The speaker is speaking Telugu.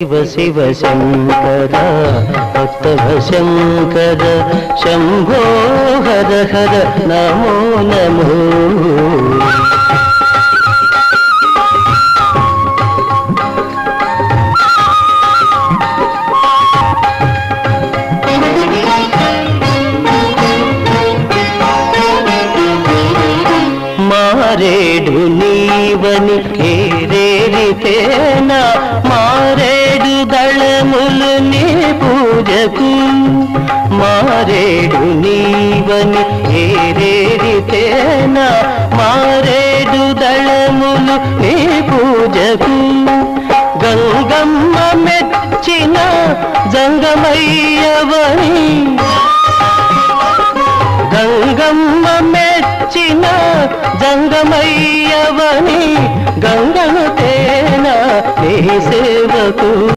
శివ శివ శంకర భక్తవ శంకర శంభో హర హర నమో నమో. మారేడు నీవని ఏరేరితేనా మారేడు దళములు నీ పూజకు. మారేడు నీవని ఏరేరితేనా మారేడు దళములు నీ పూజకు. గంగమ్మ మెచ్చిన జంగమయ్యవని గంగమ్మ మెచ్చిన జంగమయ్యవని గంగను తేన నీ సేవకు.